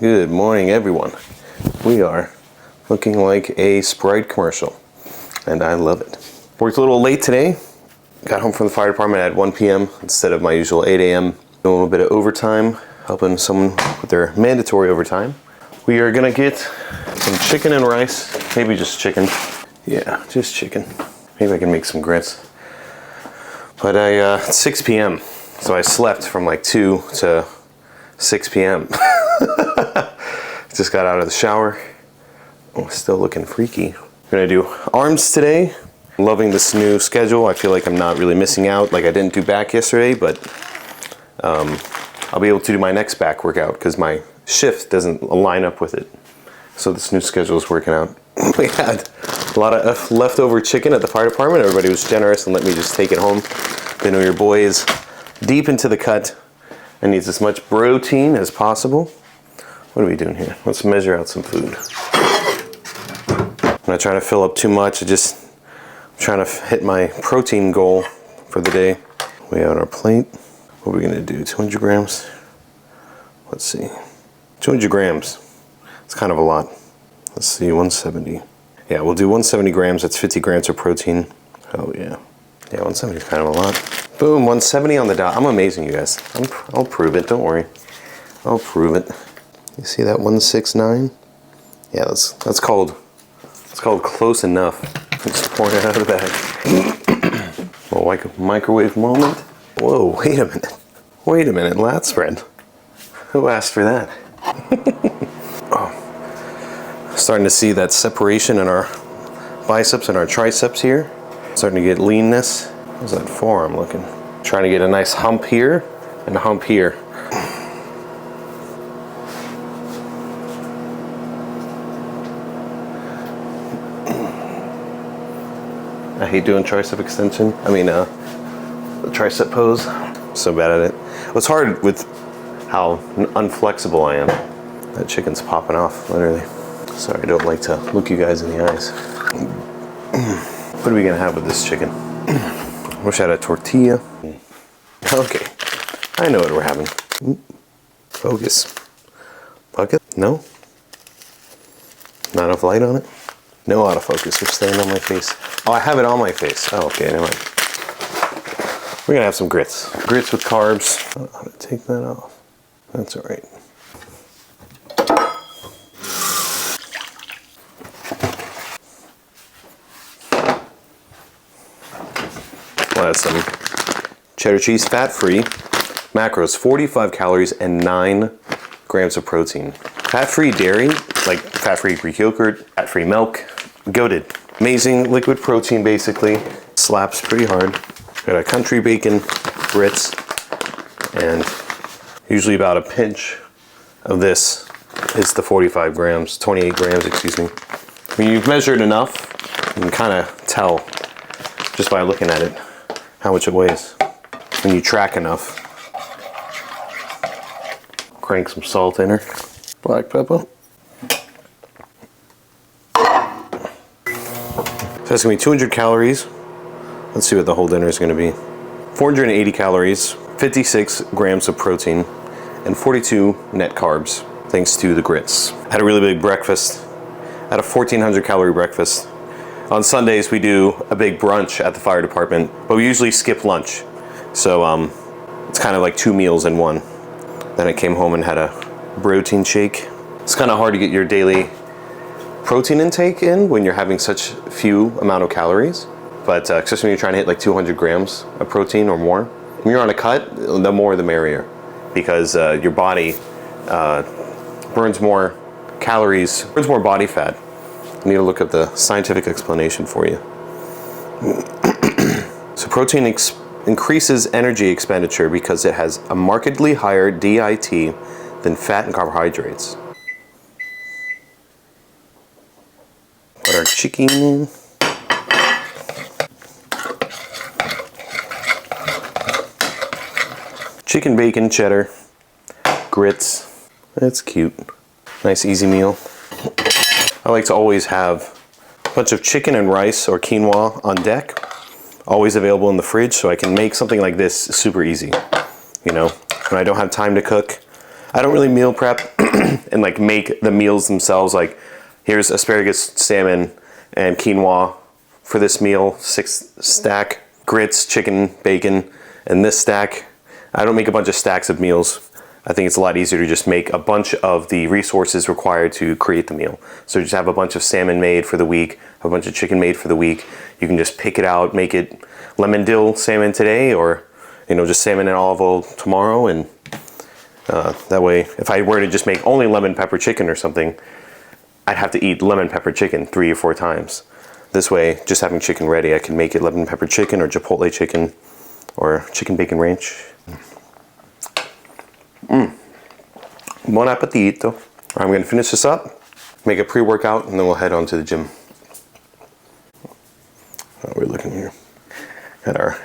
Good morning, everyone. We are looking like a Sprite commercial, and I love it. Worked a little late today. Got home from the fire department at 1 p.m. instead of my usual 8 a.m. A little bit of overtime, helping someone with their mandatory overtime. We are gonna get some chicken and rice, maybe just chicken. Yeah, just chicken. Maybe I can make some grits. But it's 6 p.m. So I slept from like 2 to 6 p.m. Just got out of the shower. Oh, still looking freaky. I'm gonna do arms today. I'm loving this new schedule. I feel like I'm not really missing out. Like I didn't do back yesterday, but I'll be able to do my next back workout because my shift doesn't line up with it. So this new schedule is working out. We had a lot of leftover chicken at the fire department. Everybody was generous and let me just take it home. I know your boy is deep into the cut and needs as much protein as possible. What are we doing here? Let's measure out some food. I'm not trying to fill up too much. I'm trying to hit my protein goal for the day. We have our plate. What are we gonna do? 200 grams? Let's see. 200 grams. It's kind of a lot. Let's see, 170. Yeah, we'll do 170 grams. That's 50 grams of protein. Oh yeah. Yeah, 170 is kind of a lot. Boom, 170 on the dot. I'm amazing, you guys. I'll prove it, don't worry. I'll prove it. You see that 169? Yeah, that's called close enough. Just pouring it out of the bag. Well, like a microwave moment. Whoa, wait a minute. Wait a minute, lat spread. Who asked for that? Oh, starting to see that separation in our biceps and our triceps here. Starting to get leanness. How's that forearm looking? Trying to get a nice hump here and a hump here. I hate doing tricep extension. I mean, the tricep pose. I'm so bad at it. It's hard with how unflexible I am. That chicken's popping off, literally. Sorry, I don't like to look you guys in the eyes. What are we gonna have with this chicken? Wish I had a tortilla. Okay, I know what we're having. Focus. Bucket? No? Not enough light on it? No autofocus, it's staying on my face. Oh, I have it on my face. Oh, okay, never mind. We're gonna have some grits. Grits with carbs. I don't know how to take that off. That's all right. We'll add some cheddar cheese, fat-free. Macros, 45 calories and 9 grams of protein. Fat-free dairy, like fat-free Greek yogurt, fat-free milk, goated. Amazing liquid protein, basically. Slaps pretty hard. Got a country bacon, grits, and usually about a pinch of this is the 45 grams, 28 grams, excuse me. When you've measured enough, you can kind of tell just by looking at it how much it weighs. When you track enough. Crank some salt in her. Black pepper. So that's gonna be 200 calories. Let's see what the whole dinner is gonna be. 480 calories, 56 grams of protein, and 42 net carbs, thanks to the grits. Had a really big breakfast. Had a 1,400 calorie breakfast. On Sundays, we do a big brunch at the fire department, but we usually skip lunch. So it's kind of like 2 meals in one. Then I came home and had a protein shake. It's kind of hard to get your daily protein intake in when you're having such few amount of calories, but especially when you're trying to hit like 200 grams of protein or more. When you're on a cut, the more the merrier, because your body burns more calories, burns more body fat. I need to look up the scientific explanation for you. So protein increases energy expenditure because it has a markedly higher DIT than fat and carbohydrates. But our chicken. Chicken, bacon, cheddar, grits. That's cute. Nice easy meal. I like to always have a bunch of chicken and rice or quinoa on deck, always available in the fridge, so I can make something like this super easy. You know, when I don't have time to cook, I don't really meal prep and like make the meals themselves. Like, here's asparagus, salmon, and quinoa for this meal, 6 stack, grits, chicken, bacon, and this stack. I don't make a bunch of stacks of meals. I think it's a lot easier to just make a bunch of the resources required to create the meal. So just have a bunch of salmon made for the week, a bunch of chicken made for the week. You can just pick it out, make it lemon dill salmon today, or just salmon and olive oil tomorrow. And that way, if I were to just make only lemon pepper chicken or something, I'd have to eat lemon pepper chicken 3 or 4 times. This way, just having chicken ready, I can make it lemon pepper chicken or chipotle chicken or chicken bacon ranch. Buon appetito. I'm going to finish this up, make a pre-workout, and then we'll head on to the gym. How are we looking here? Got our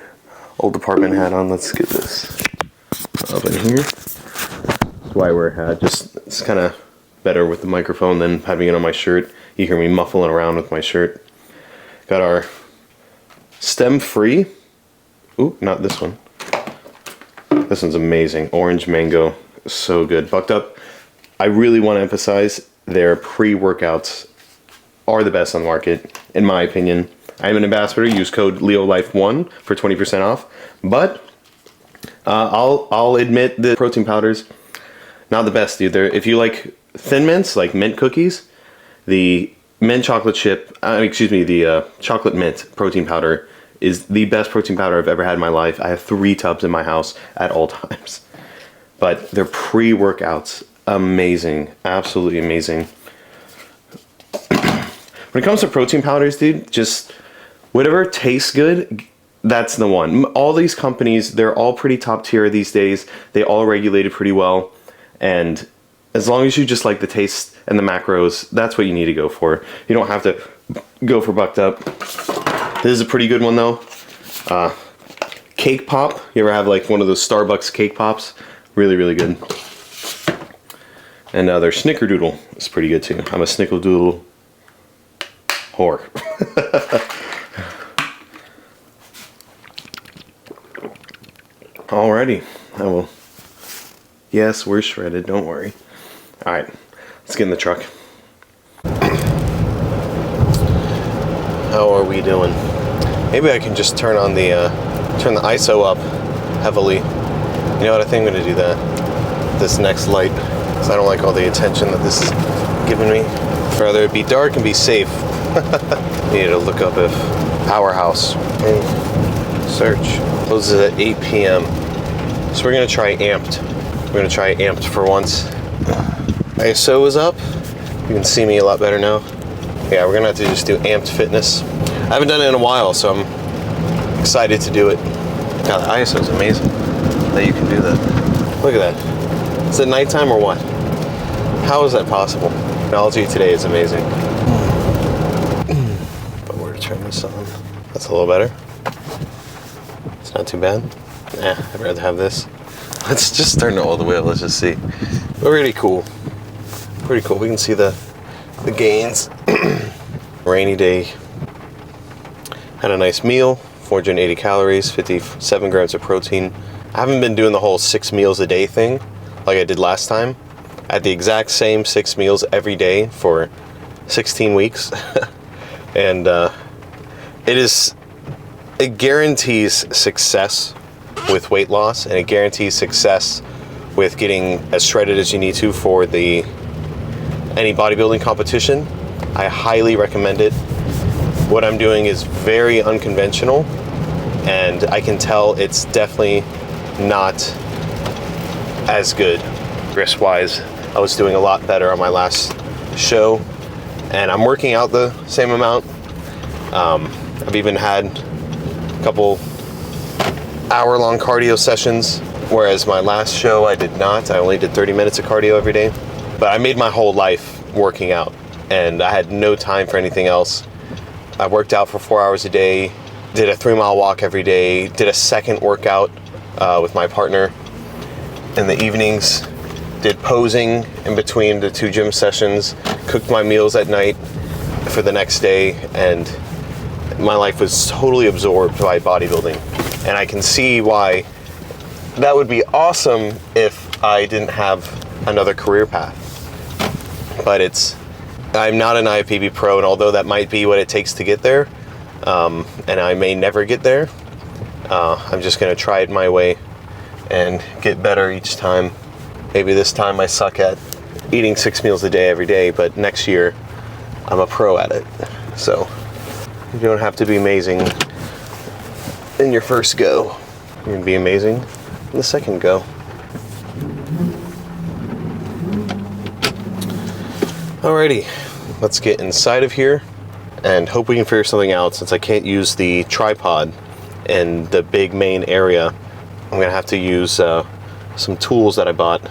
old department hat on. Let's get this up in here. That's why I wear a hat. Just, it's kind of better with the microphone than having it on my shirt. You hear me muffling around with my shirt. Got our stem-free. Ooh, not this one. This one's amazing. Orange mango. So good. Bucked Up. I really want to emphasize their pre-workouts are the best on the market, in my opinion. I am an ambassador. Use code LEOLIFE1 for 20% off. But I'll admit the protein powders, not the best either. If you like Thin Mints, like mint cookies, the mint chocolate chip, the chocolate mint protein powder is the best protein powder I've ever had in my life. I have 3 tubs in my house at all times. But their pre-workouts, amazing. Absolutely amazing. When it comes to protein powders, dude, just whatever tastes good, that's the one. All these companies, they're all pretty top tier these days. They all regulated pretty well. And as long as you just like the taste and the macros, that's what you need to go for. You don't have to go for Bucked Up. This is a pretty good one though. Cake Pop. You ever have like one of those Starbucks cake pops? Really, really good. And their Snickerdoodle is pretty good too. I'm a Snickerdoodle whore. Alrighty. I will. Yes, we're shredded. Don't worry. All right. Let's get in the truck. How are we doing? Maybe I can just turn the ISO up heavily. You know what? I think I'm gonna do that. This next light, because I don't like all the attention that this is giving me. I'd rather it be dark and be safe. Need to look up if Powerhouse. Okay. Search. Closes at 8 p.m. So we're gonna try Amped. We're gonna try Amped for once. ISO is up. You can see me a lot better now. Yeah, we're gonna have to just do Amped Fitness. I haven't done it in a while, so I'm excited to do it. God, the ISO is amazing that you can do that. Look at that. Is it nighttime or what? How is that possible? Technology today is amazing. But we're to turn this on. That's a little better. It's not too bad. Nah, I'd rather have this. Let's just turn it all the way up. Let's just see. Pretty cool. Pretty cool. We can see the gains. Rainy day. Had a nice meal. 480 calories, 57 grams of protein. I haven't been doing the whole 6 meals a day thing like I did last time. I had the exact same 6 meals every day for 16 weeks. And it guarantees success with weight loss, and it guarantees success with getting as shredded as you need to for any bodybuilding competition. I highly recommend it. What I'm doing is very unconventional, and I can tell it's definitely not as good. Wrist-wise, I was doing a lot better on my last show, and I'm working out the same amount. I've even had a couple hour-long cardio sessions, whereas my last show I did not. I only did 30 minutes of cardio every day. But I made my whole life working out, and I had no time for anything else. I worked out for 4 hours a day, did a 3-mile walk every day, did a second workout with my partner in the evenings, did posing in between the 2 gym sessions, cooked my meals at night for the next day, and my life was totally absorbed by bodybuilding. And I can see why that would be awesome if I didn't have another career path. But I'm not an IFBB pro, and although that might be what it takes to get there, and I may never get there, I'm just going to try it my way and get better each time. Maybe this time I suck at eating 6 meals a day every day, but next year I'm a pro at it. So you don't have to be amazing in your first go. You're going to be amazing in the second go. Alrighty, let's get inside of here and hope we can figure something out. Since I can't use the tripod in the big main area, I'm gonna have to use some tools that I bought.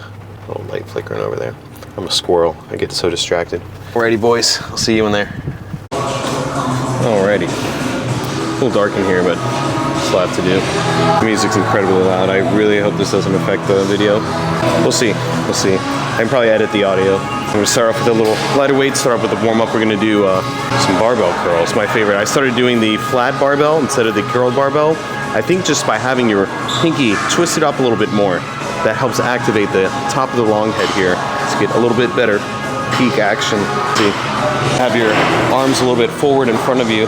Oh, light flickering over there. I'm a squirrel, I get so distracted. Alrighty boys, I'll see you in there. Alrighty, a little dark in here, but it's a lot to do. The music's incredibly loud. I really hope this doesn't affect the video. We'll see, we'll see. I can probably edit the audio. I'm gonna start off with a little lighter weight, start off with the warm up. We're gonna do some barbell curls, my favorite. I started doing the flat barbell instead of the curled barbell. I think just by having your pinky twisted up a little bit more, that helps activate the top of the long head here to get a little bit better peak action. See, have your arms a little bit forward in front of you.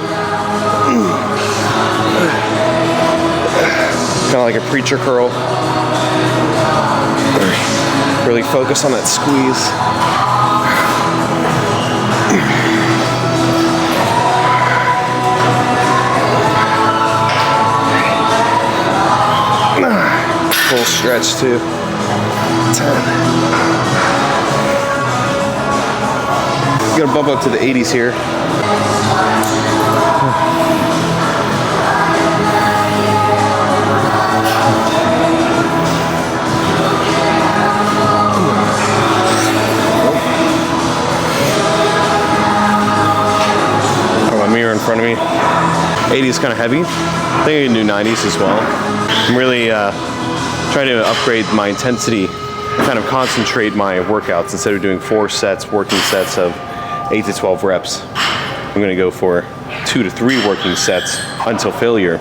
Kind of like a preacher curl. Really focus on that squeeze. Full stretch too. 10. You gotta bump up to the 80s here. Mirror in front of me. 80 is kind of heavy. I think I can do 90s as well. I'm really trying to upgrade my intensity, kind of concentrate my workouts. Instead of doing 4 sets, working sets of 8 to 12 reps, I'm going to go for 2 to 3 working sets until failure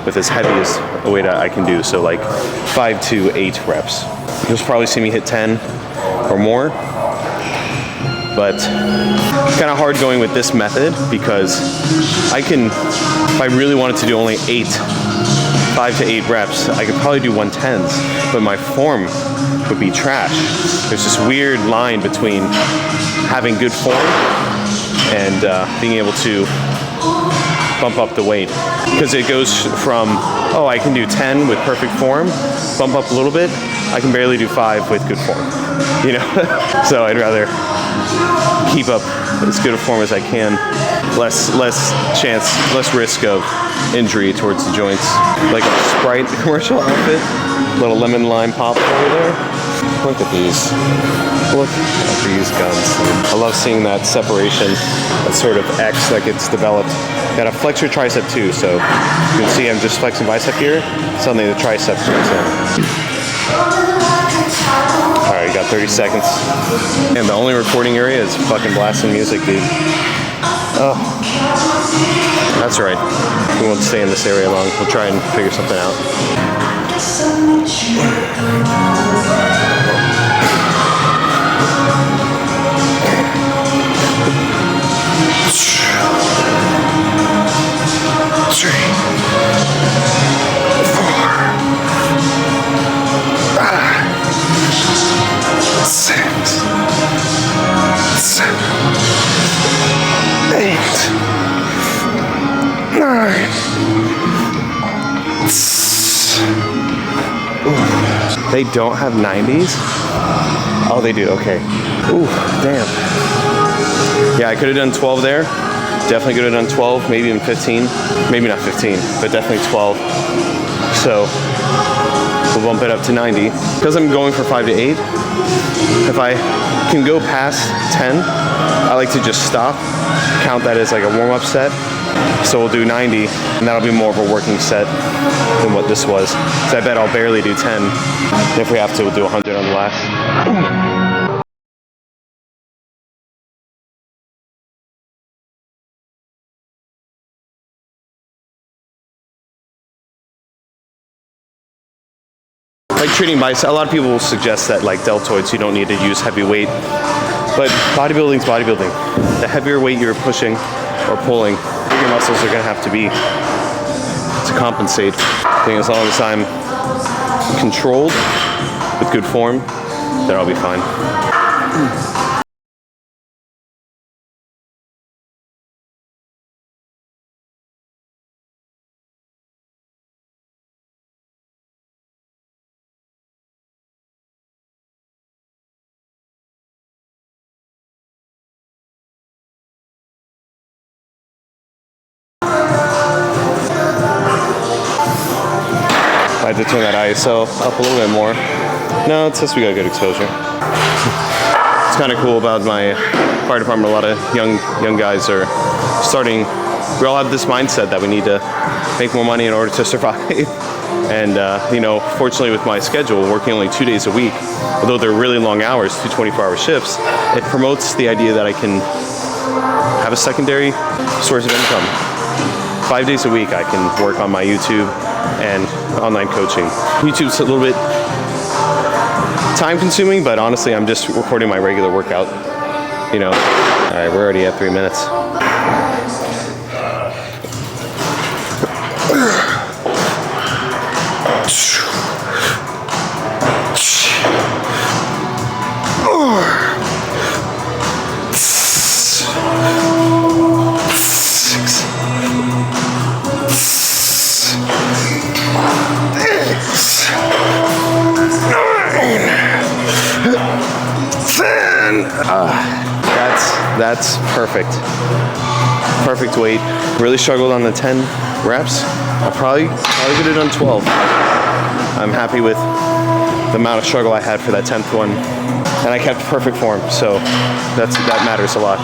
with as heavy as a weight I can do. So like 5 to 8 reps. You'll probably see me hit 10 or more. But it's kind of hard going with this method because I can, if I really wanted to do only 5 to 8 reps, I could probably do 110s, but my form would be trash. There's this weird line between having good form and being able to bump up the weight. Because it goes from, oh, I can do 10 with perfect form, bump up a little bit, I can barely do 5 with good form, you know? So I'd rather keep up as good a form as I can. Less risk of injury towards the joints. Like a Sprite commercial outfit. Little lemon lime pop over there. Look at these. Look at these guns. I love seeing that separation, that sort of X that gets developed. Got a flex your tricep too, so you can see I'm just flexing bicep here. Suddenly the tricep comes in. Alright, you got 30 seconds. And the only recording area is fucking blasting music, dude. Oh. That's right. We won't stay in this area long. We'll try and figure something out. They don't have 90s? Oh, they do, okay. Ooh, damn. Yeah, I could have done 12 there. Definitely could have done 12, maybe even 15. Maybe not 15, but definitely 12. So, we'll bump it up to 90. Because I'm going for 5 to 8, if I can go past 10, I like to just stop, count that as like a warm-up set. So we'll do 90, and that'll be more of a working set than what this was. So I bet I'll barely do 10. If we have to, we'll do 100 on the last. like treating biceps. A lot of people will suggest that like deltoids, you don't need to use heavy weight. But bodybuilding's bodybuilding. The heavier weight you're pushing or pulling, your muscles are gonna have to be to compensate. I think as long as I'm controlled with good form, then I'll be fine. I had to turn that ISO up a little bit more. No, it says we got good exposure. It's kind of cool about my fire department. A lot of young guys are starting. We all have this mindset that we need to make more money in order to survive. And you know, fortunately with my schedule, working only 2 days a week, although they're really long hours, 2 24-hour shifts, it promotes the idea that I can have a secondary source of income. 5 days a week I can work on my YouTube and online coaching. YouTube's a little bit time consuming, but honestly I'm just recording my regular workout, you know. All right, we're already at 3 minutes. That's perfect. Perfect weight. Really struggled on the 10 reps. I probably could have done 12. I'm happy with the amount of struggle I had for that 10th one, and I kept perfect form. So that matters a lot.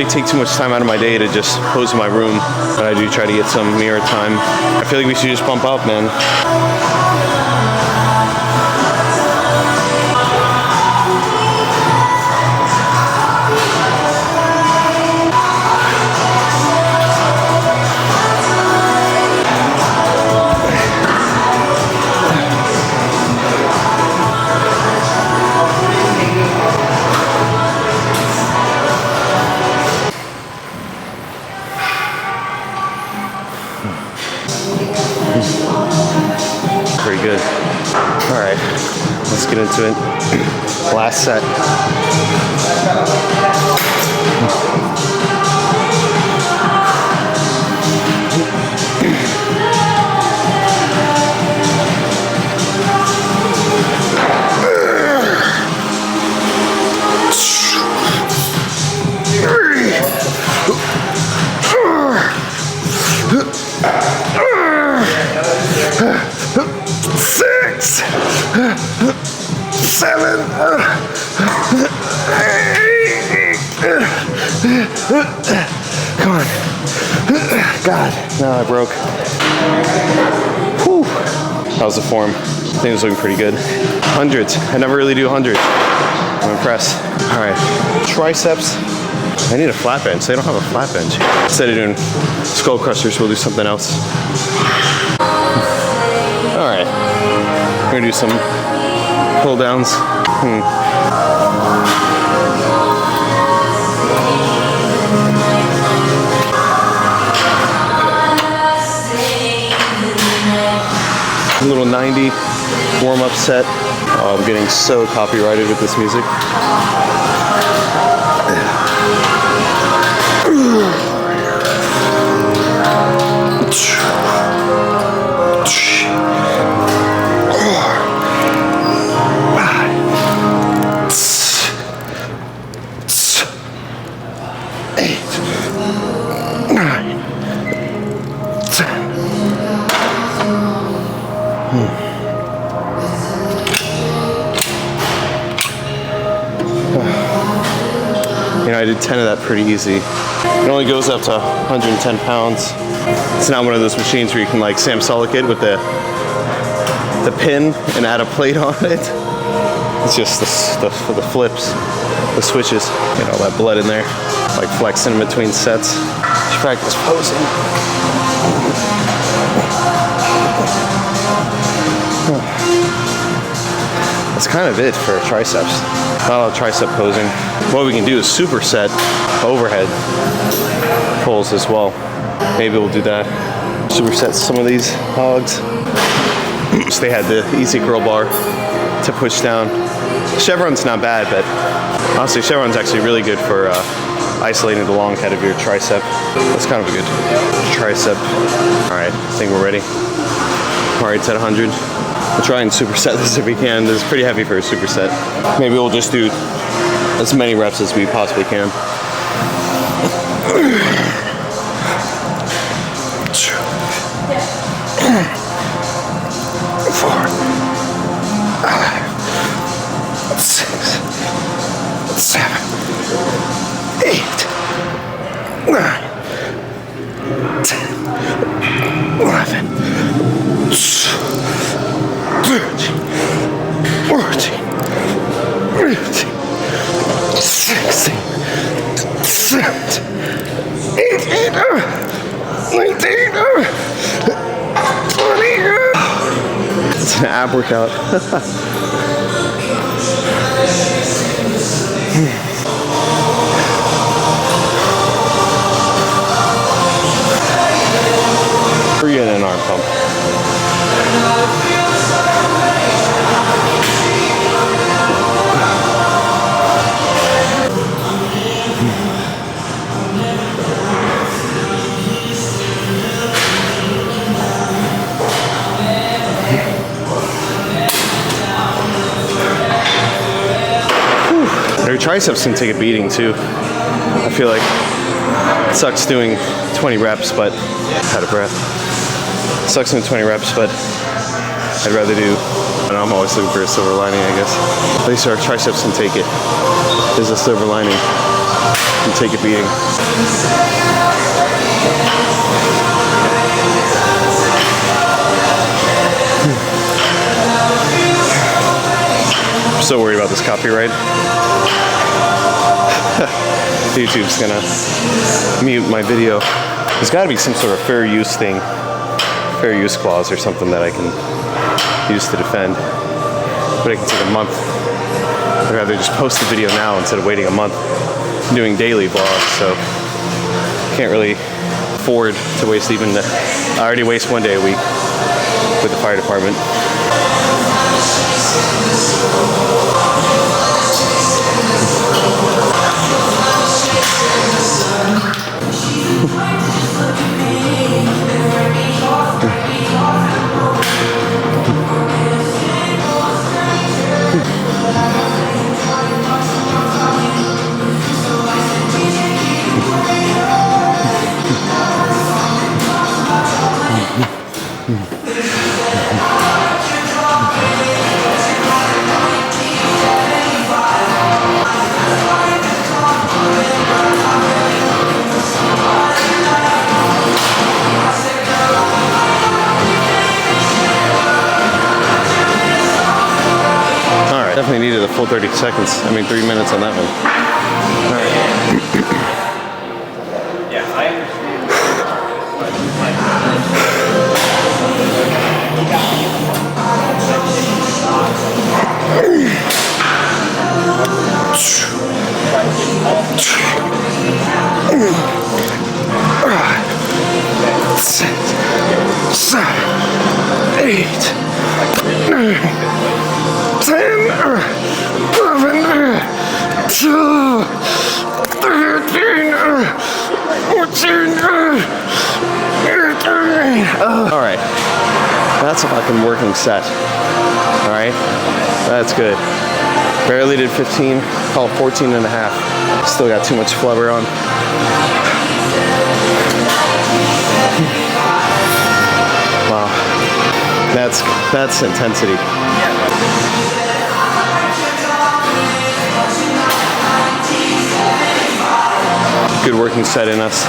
Take too much time out of my day to just pose in my room, but I do try to get some mirror time. I feel like we should just pump up, man. Pretty good. All right, let's get into it. Last set. Six, 7, 8. Come on. God, no, I broke. Whew. That was the form. I think it was looking pretty good. Hundreds. I never really do hundreds. I'm impressed. All right. Triceps. I need a flat bench. They don't have a flat bench. Instead of doing skull crushers, we'll do something else. All right. We're gonna do some pull downs. A little 90 warm-up set. Oh, I'm getting so copyrighted with this music. You know, I did 10 of that pretty easy. It only goes up to 110 pounds. It's not one of those machines where you can like Sam Sulek it with the pin and add a plate on it. It's just the flips, the switches. Get all that blood in there, like flexing in between sets. Just practice posing. That's kind of it for triceps. Not a lot of tricep posing. What we can do is superset overhead pulls as well. Maybe we'll do that. Superset some of these hogs. So they had the easy curl bar to push down. Chevron's not bad, but honestly, Chevron's actually really good for isolating the long head of your tricep. That's kind of a good tricep. All right, I think we're ready. All right, it's at 100. We'll try and superset this if we can. This is pretty heavy for a superset. Maybe we'll just do as many reps as we possibly can. 4, 5, 6, 7, 8, 9, 10, 11, 13, 14, 15, 16, 17, 18, 19, 20. It's an ab workout. We're getting an arm pump. Your triceps can take a beating too. I feel like it sucks doing 20 reps, but out of breath. It sucks doing 20 reps, but I'd rather do, and I'm always looking for a silver lining, I guess. At least our triceps can take it. There's a silver lining. Can take a beating. I'm so worried about this copyright. YouTube's gonna mute my video. There's gotta be some sort of fair use thing, fair use clause or something that I can use to defend. But it can take a month. I'd rather just post the video now instead of waiting a month. I'm doing daily vlogs, so can't really afford to waste even the, I already waste 1 day a week with the fire department. Definitely needed a full 30 seconds. I mean, 3 minutes on that one. All right. Yeah, I understand. Six, 7, 8, 9, 10, 11, 12, 13, All right, that's a fucking working set. All right, that's good. Barely did 15, call it 14 and a half. Still got too much flubber on. Wow, that's intensity. Good working set in us.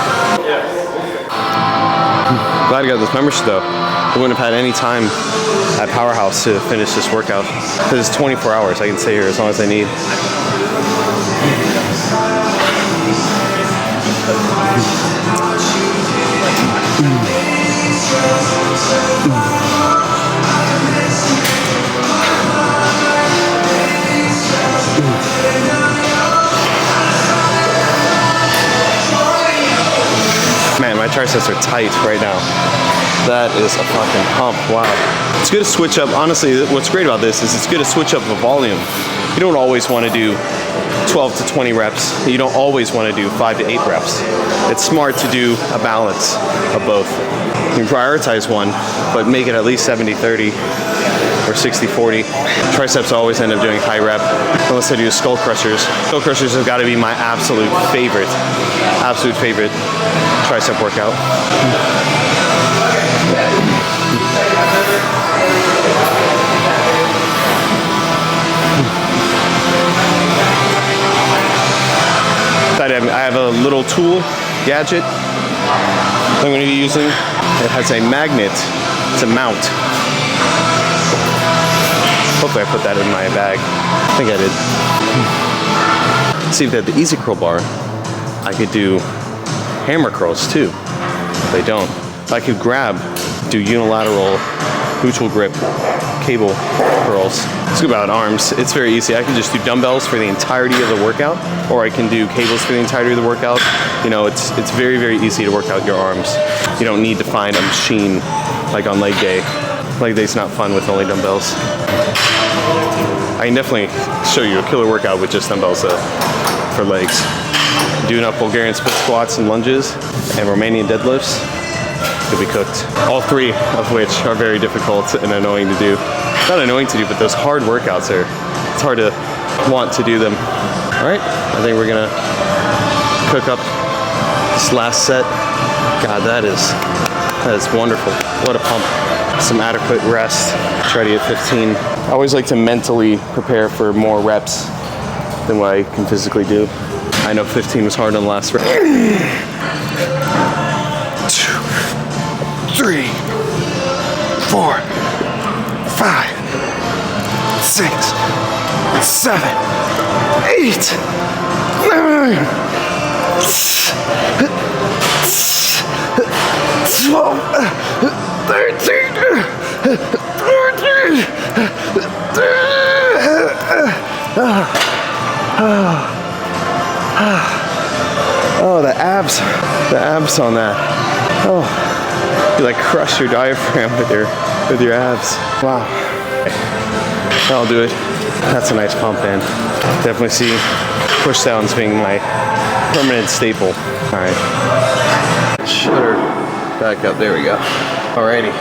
Glad I got this membership though. I wouldn't have had any time at Powerhouse to finish this workout. Because it's 24 hours. I can stay here as long as I need. Man, my triceps are tight right now. That is a fucking pump, wow. It's good to switch up, honestly, what's great about this is it's good to switch up the volume. You don't always want to do 12 to 20 reps. You don't always want to do 5 to 8 reps. It's smart to do a balance of both. You can prioritize one, but make it at least 70-30 or 60-40. Triceps always end up doing high rep, unless I do skull crushers. Skull crushers have got to be my absolute favorite tricep workout. I have a little tool gadget I'm going to be using. It has a magnet to mount. Hopefully I put that in my bag. I think I did. See if they have the easy curl bar. I could do hammer curls too. They don't. I could do unilateral neutral grip cable curls. Let's go about arms. It's very easy. I can just do dumbbells for the entirety of the workout, or I can do cables for the entirety of the workout. You know, it's very, very easy to work out your arms. You don't need to find a machine like on leg day. Leg day's not fun with only dumbbells. I can definitely show you a killer workout with just dumbbells for legs. Do enough Bulgarian split squats and lunges and Romanian deadlifts, you'll be cooked. All three of which are very difficult and annoying to do. Not annoying to do, but those hard workouts it's hard to want to do them. All right, I think we're gonna cook up this last set. God, that is wonderful. What a pump. Some adequate rest. Try to get 15. I always like to mentally prepare for more reps than what I can physically do. I know 15 was hard on the last rep. 2, 3, 4, 5, 6, 7, 8, 9, 12, 13, 14. Oh, the abs on that. Oh, you like crush your diaphragm with your abs. Wow. That'll do it. That's a nice pump, man. Definitely see push downs being my permanent staple. All right. Shut her back up. There we go. Alrighty.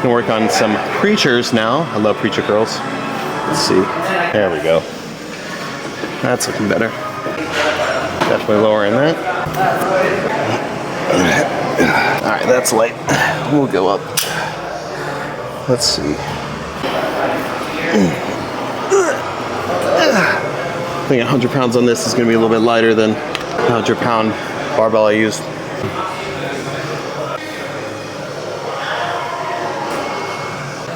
Gonna work on some preachers now. I love preacher curls. Let's see. There we go. That's looking better. Definitely lowering that. All right, that's light. We'll go up. Let's see. I think 100 pounds on this is going to be a little bit lighter than the 100-pound barbell I used.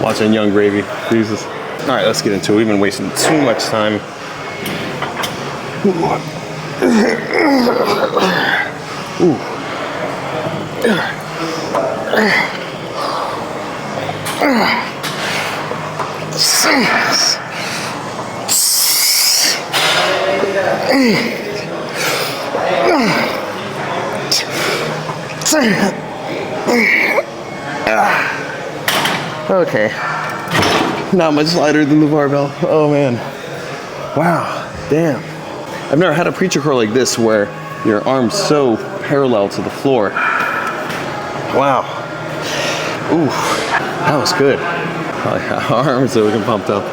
Watching Young Gravy. Jesus. All right, let's get into it. We've been wasting too much time. Ooh. 6, 8, 10. Okay. Not much lighter than the barbell. Oh man. Wow. Damn. I've never had a preacher curl like this where your arm's so parallel to the floor. Wow. Ooh, that was good. Our arms are looking pumped up.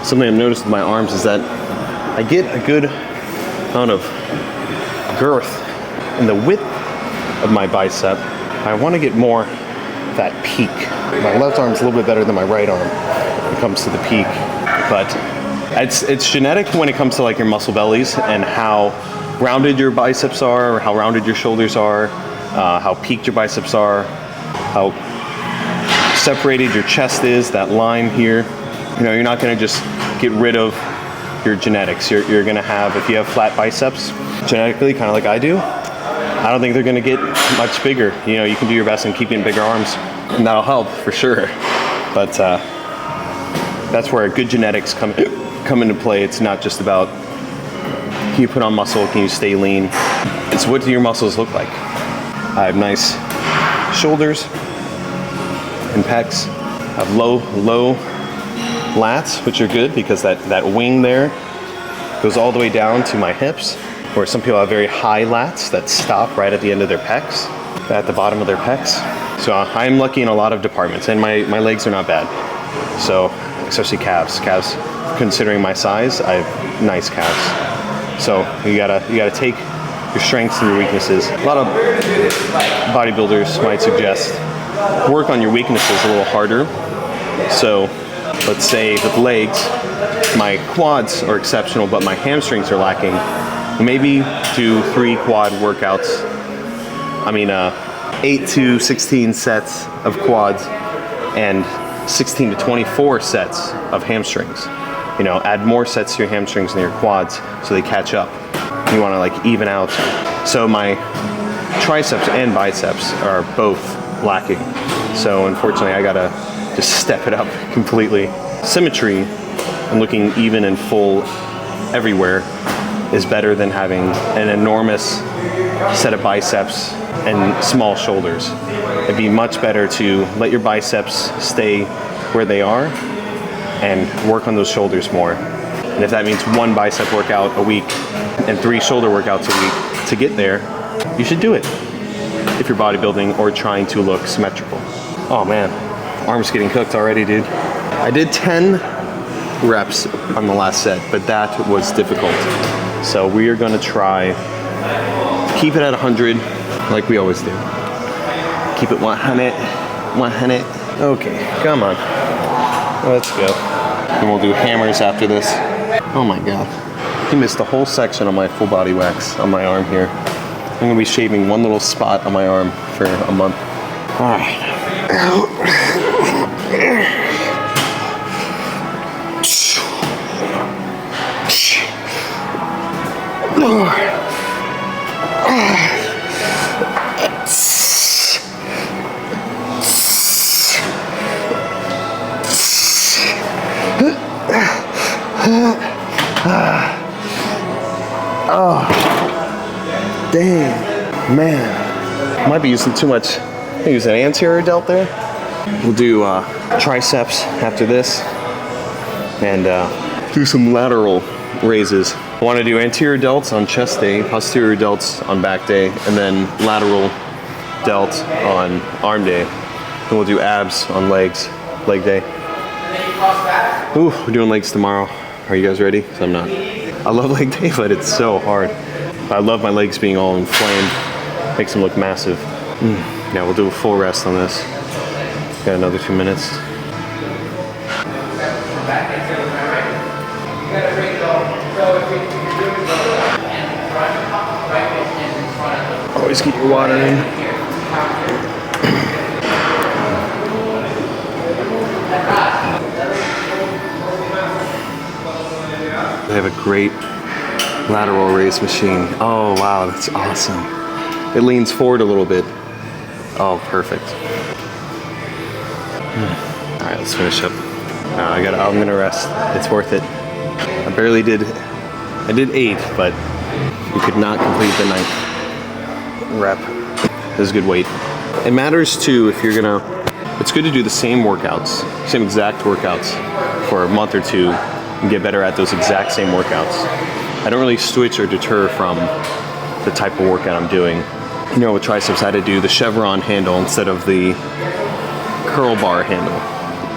Something I've noticed with my arms is that I get a good amount of girth in the width of my bicep. I want to get more of that peak. My left arm's a little bit better than my right arm when it comes to the peak, but it's genetic when it comes to like your muscle bellies and how rounded your biceps are, or how rounded your shoulders are, how peaked your biceps are, how separated your chest is, that line here. You know, you're not going to just get rid of your genetics. You're going to have, if you have flat biceps genetically, kind of like I do, I don't think they're going to get much bigger. You know, you can do your best in keeping bigger arms, and that'll help for sure. But that's where good genetics come into play. It's not just about can you put on muscle, can you stay lean. It's what do your muscles look like. I have nice shoulders and pecs. I have low lats, which are good because that wing there goes all the way down to my hips, where some people have very high lats that stop right at the end of their pecs, at the bottom of their pecs. So I'm lucky in a lot of departments, and my legs are not bad. So, especially calves, considering my size, I have nice calves. So you gotta take your strengths and your weaknesses. A lot of bodybuilders might suggest work on your weaknesses a little harder. So let's say with legs, my quads are exceptional, but my hamstrings are lacking. Maybe do 3 quad workouts. 8 to 16 sets of quads and 16 to 24 sets of hamstrings. You know, add more sets to your hamstrings than your quads so they catch up. You want to like even out. So my triceps and biceps are both lacking. So unfortunately, I gotta just step it up completely. Symmetry and looking even and full everywhere is better than having an enormous set of biceps and small shoulders. It'd be much better to let your biceps stay where they are and work on those shoulders more. And if that means 1 bicep workout a week and 3 shoulder workouts a week to get there, you should do it if you're bodybuilding or trying to look symmetrical. Oh man, arms getting cooked already, dude. I did 10 reps on the last set, but that was difficult. So we are gonna try keep it at 100 like we always do. Keep it 100. Okay, come on. Let's go. And we'll do hammers after this. Oh my God. He missed a whole section on my full body wax on my arm here. I'm gonna be shaving one little spot on my arm for a month. All right. Oh, dang, man. Might be using too much. I use an anterior delt there. We'll do triceps after this and do some lateral raises. I want to do anterior delts on chest day, posterior delts on back day, and then lateral delt on arm day. Then we'll do abs on leg day. Ooh, we're doing legs tomorrow. Are you guys ready? 'Cause I'm not. I love leg day, but it's so hard. I love my legs being all inflamed. Makes them look massive. Yeah, we'll do a full rest on this. Got another 2 minutes. Always keep your water in. They have a great lateral raise machine. Oh wow, that's awesome. It leans forward a little bit. Oh, perfect. All right, let's finish up. I'm gonna rest. It's worth it. I did 8, but we could not complete the 9th rep. This is good weight. It matters too if you're gonna it's good to do the same workouts, same exact workouts for a month or two and get better at those exact same workouts. I don't really switch or deter from the type of workout I'm doing. You know, with triceps, I had to do the chevron handle instead of the curl bar handle.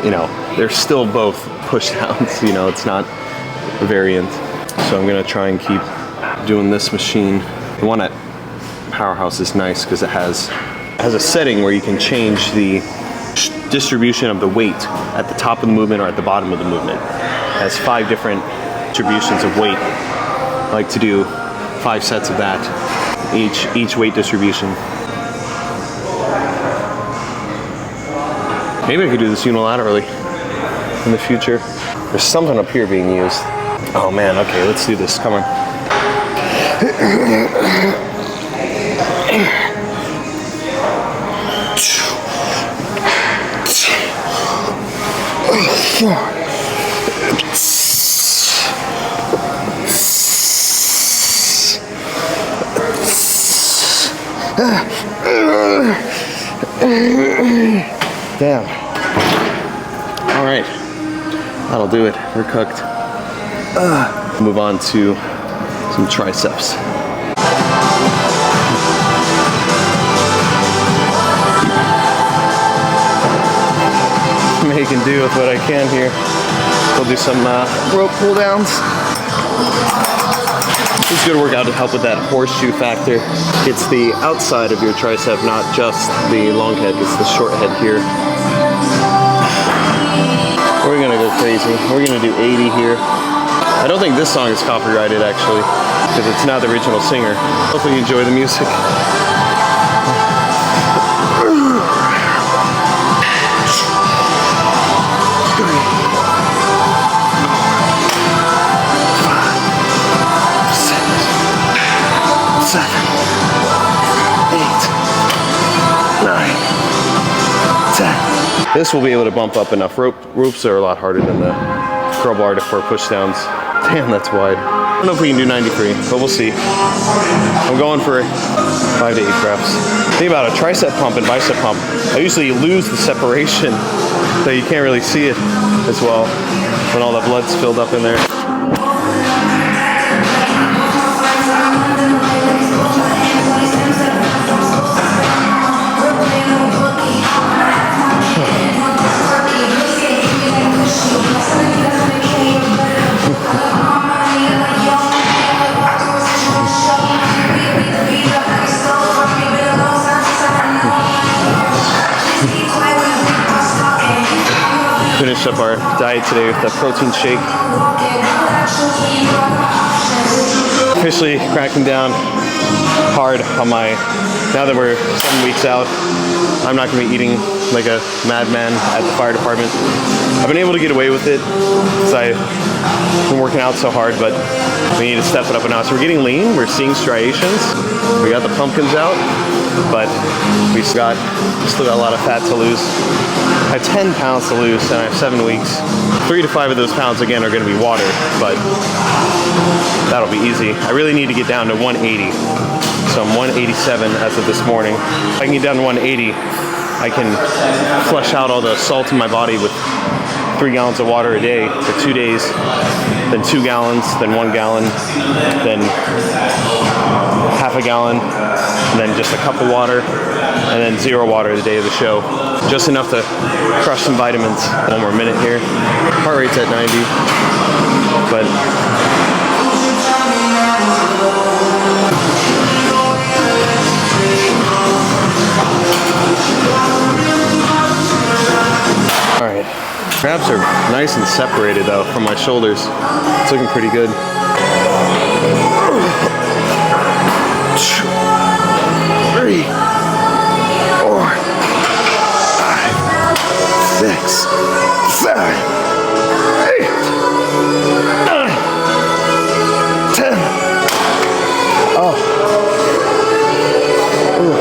You know, they're still both push downs, you know, it's not a variant. So I'm gonna try and keep doing this machine. The one at Powerhouse is nice because it has a setting where you can change the distribution of the weight at the top of the movement or at the bottom of the movement. It has 5 different distributions of weight. I like to do 5 sets of that, each weight distribution. Maybe I could do this unilaterally in the future. There's something up here being used. Oh man, okay, let's do this, come on. Damn. All right, that'll do it. We're cooked. Move on to some triceps. Making do with what I can here. We'll do some rope pull downs. It's a good workout to help with that horseshoe factor. It's the outside of your tricep, not just the long head. It's the short head here. We're gonna go crazy. We're gonna do 80 here. I don't think this song is copyrighted actually, because it's not the original singer. Hopefully you enjoy the music. This will be able to bump up enough. Ropes are a lot harder than the curl bar for push downs. Damn, that's wide. I don't know if we can do 93, but we'll see. I'm going for 5 to 8 reps. Think about a tricep pump and bicep pump. I usually lose the separation, so you can't really see it as well when all the blood's filled up in there. Finish up our diet today with a protein shake. Officially cracking down hard on my, now that we're 7 weeks out, I'm not gonna be eating like a madman at the fire department. I've been able to get away with it because I've been working out so hard, but we need to step it up a notch. So we're getting lean, we're seeing striations. We got the pumpkins out, but we still got a lot of fat to lose. I have 10 pounds to lose and I have 7 weeks. 3 to 5 of those pounds again are gonna be water, but that'll be easy. I really need to get down to 180. So I'm 187 as of this morning. If I can get down to 180, I can flush out all the salt in my body with 3 gallons of water a day for 2 days, then 2 gallons, then 1 gallon, then half a gallon, and then just a cup of water, and then 0 water the day of the show. Just enough to crush some vitamins. 1 more minute here. Heart rate's at 90, but all right. Traps are nice and separated though from my shoulders. It's looking pretty good. 3, 4, 5, 6, 7, 8, 9, 10. Oh. Ooh.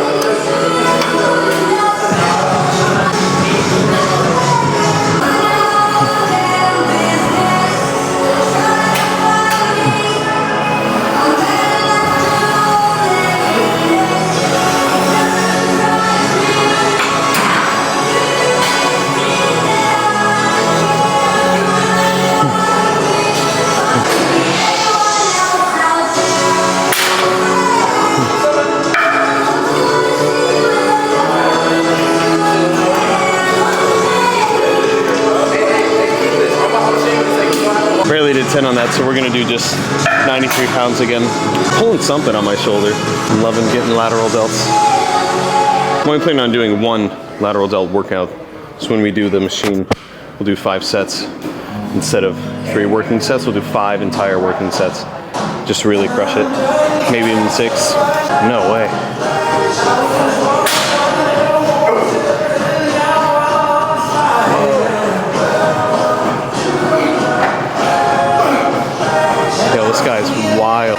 110 on that, so we're gonna do just 93 pounds again. Pulling something on my shoulder. I'm loving getting lateral delts. I'm only planning on doing one lateral delt workout. So when we do the machine, we'll do 5 sets. Instead of 3 working sets, we'll do 5 entire working sets. Just really crush it. Maybe even 6. No way. Yo, this guy's wild.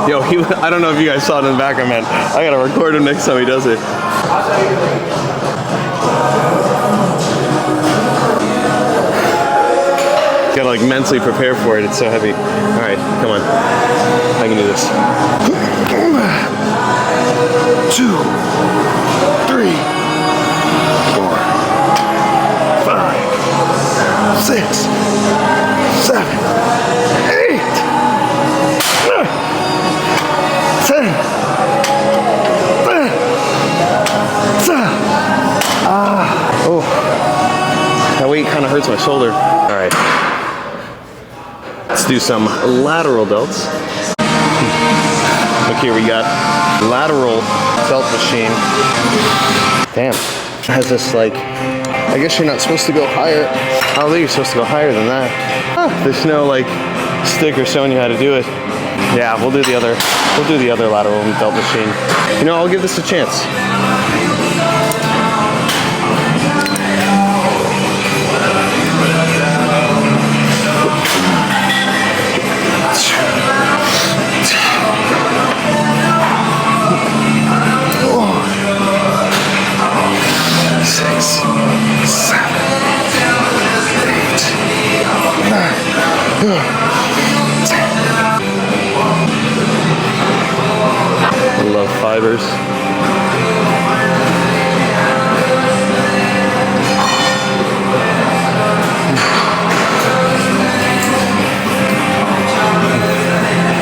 Yo, I don't know if you guys saw it in the background, man. I gotta record him next time he does it. Gotta like mentally prepare for it, it's so heavy. All right, come on. I can do this. 2, 3, 4, 5, 6, 7, 8, 10. Oh, that weight kind of hurts my shoulder. All right, let's do some lateral delts. Look here, we got lateral delt machine. Damn, it has this like, I guess you're not supposed to go higher. I don't think you're supposed to go higher than that. There's no like sticker showing you how to do it. Yeah, we'll do the other lateral delt machine. You know, I'll give this a chance. I love fibers.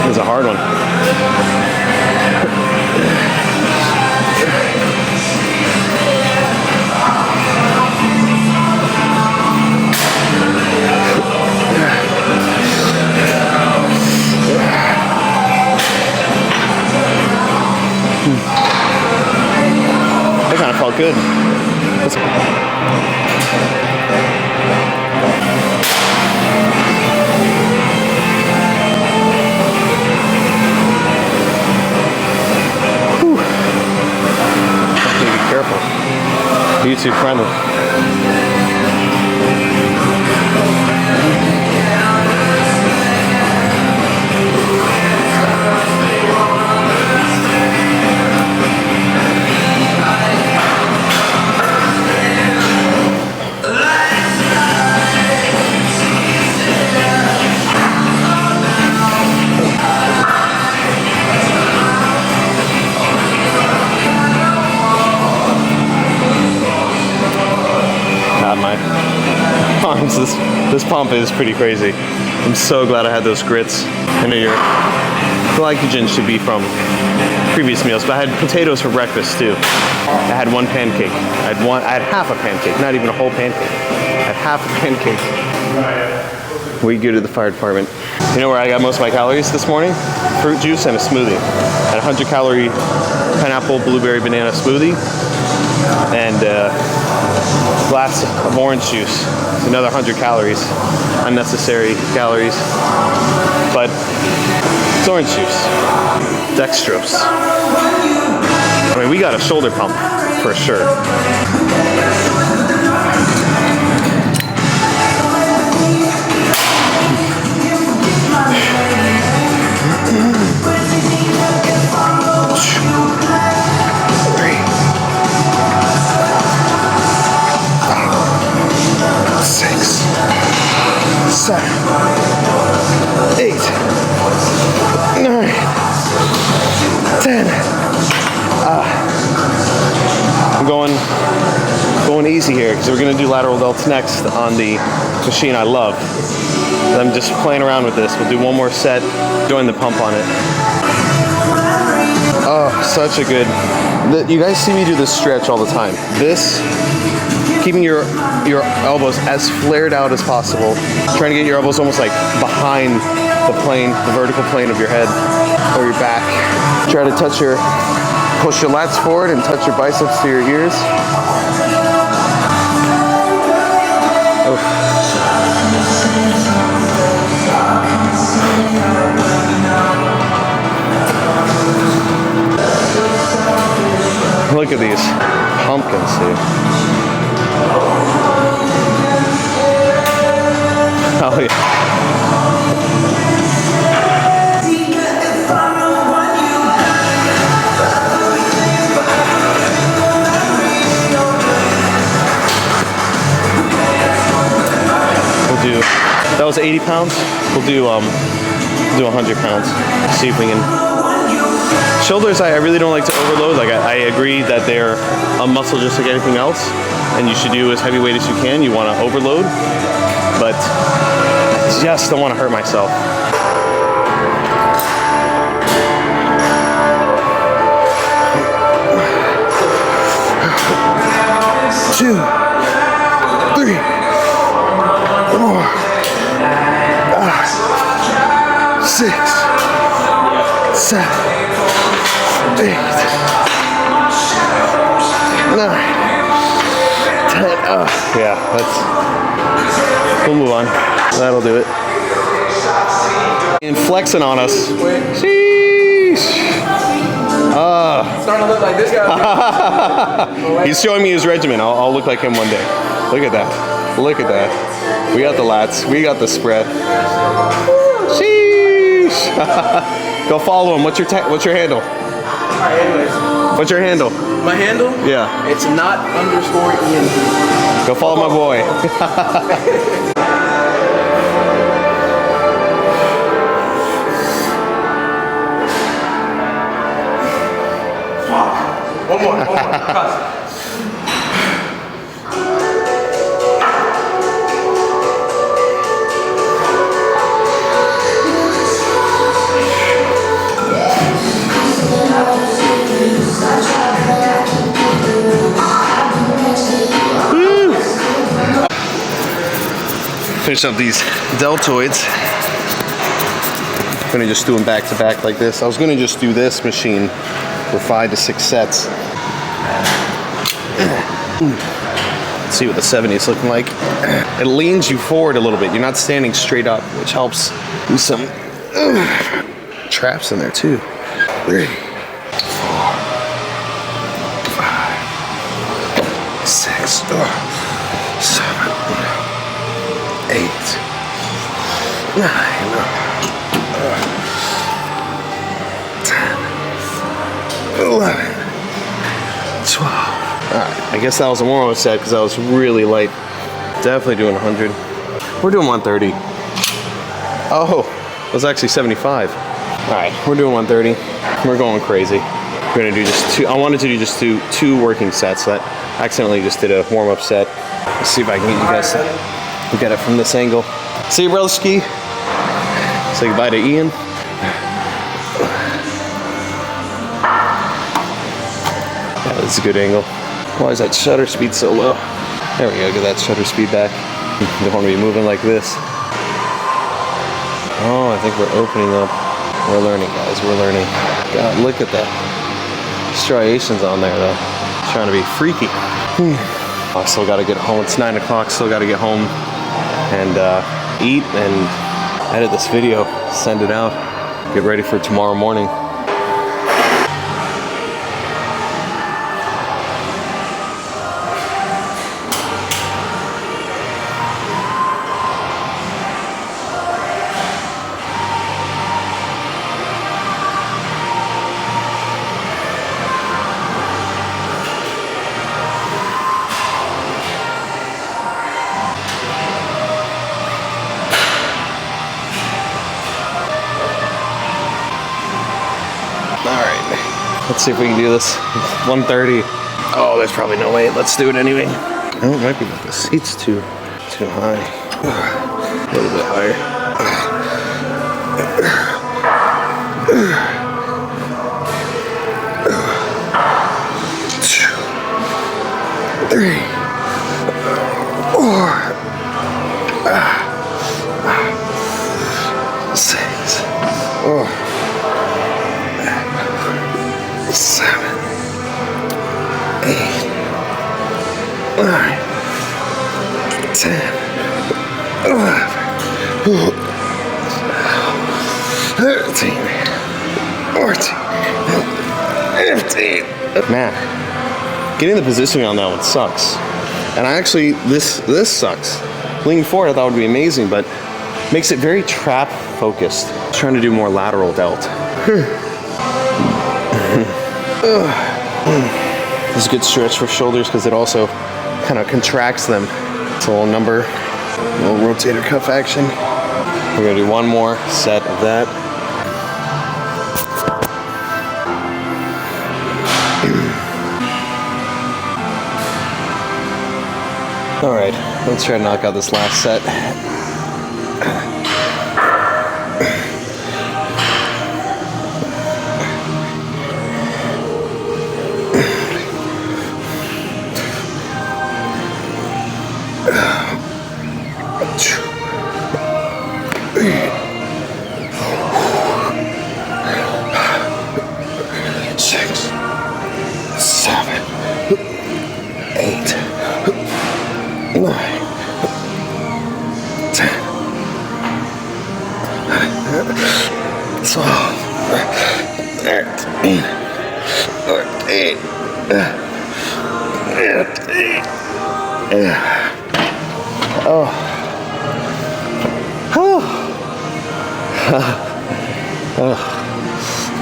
It's a hard one. That kind of felt good. Whew. Be careful. YouTube friendly. This pump is pretty crazy. I'm so glad I had those grits. I know your glycogen should be from previous meals, but I had potatoes for breakfast too. I had 1 pancake. I had half a pancake, not even a whole pancake. I had half a pancake. We go to the fire department. You know where I got most of my calories this morning? Fruit juice and a smoothie. I had a 100-calorie pineapple, blueberry, banana smoothie, and glass of orange juice. Another 100 calories, unnecessary calories, but it's orange juice. Dextrose. I mean, we got a shoulder pump for sure. 10. I'm going easy here because we're gonna do lateral delts next on the machine I love. I'm just playing around with this. We'll do one more set, join the pump on it. Oh, such a good. You guys see me do this stretch all the time. This, keeping your elbows as flared out as possible, trying to get your elbows almost like behind the plane, the vertical plane of your head or your back. Try to push your lats forward and touch your biceps to your ears. Oh. Look at these pumpkins, dude. Oh yeah. We'll do, that was 80 pounds. We'll do 100 pounds. See if we can. Shoulders, I really don't like to overload. Like I agree that they're a muscle just like anything else, and you should do as heavy weight as you can. You want to overload, but I just don't want to hurt myself. Two, 3, 4, 6, 7, 8, 9, 10. Yeah, we'll move on. That'll do it. And flexing on us. Sheesh. Starting to look like this guy. He's showing me his regimen. I'll look like him one day. Look at that. Look at that. We got the lats. We got the spread. Sheesh. Go follow him. What's your handle? Alright, anyways. What's your handle? My handle? Yeah. It's not_Ian. Go follow my boy. One more. Finish up these deltoids. I'm gonna just do them back to back like this. I was gonna just do this machine for 5 to 6 sets. Let's see what the 70 is looking like. It leans you forward a little bit. You're not standing straight up, which helps do some traps in there too. 3, 4, 5, 6, 7, 8, 9, 10, 11, 12. Alright, I guess that was a warm-up set because I was really light. Definitely doing 100. We're doing 130. Oh, it was actually 75. Alright, we're doing 130. We're going crazy. We're gonna do just 2. I wanted to do just two working sets. So I accidentally just did a warm-up set. Let's see if I can get you guys to look at it from this angle. See you, broski. Say goodbye to Ian. Yeah, that's a good angle. Why is that shutter speed so low? There we go, get that shutter speed back. You don't want to be moving like this. Oh, I think we're opening up. We're learning, guys, we're learning. God, look at that. Striations on there, though. Trying to be freaky. I still gotta get home. It's 9 o'clock, still gotta get home and eat and edit this video, send it out, get ready for tomorrow morning. All right. Let's see if we can do this. 130. Oh, there's probably no way. Let's do it anyway. Oh, it might be like the seat's too high. A little bit higher. 2, 3, 4, 6, 7, 8, 9, 10, 11, 13, 14, 15. Man, getting the positioning on that one sucks. And I actually, this sucks. Leaning forward I thought would be amazing, but makes it very trap focused. Trying to do more lateral delt. This is a good stretch for shoulders because it also kind of contracts them. It's a little number, a little rotator cuff action. We're gonna do one more set of that. All right, let's try to knock out this last set.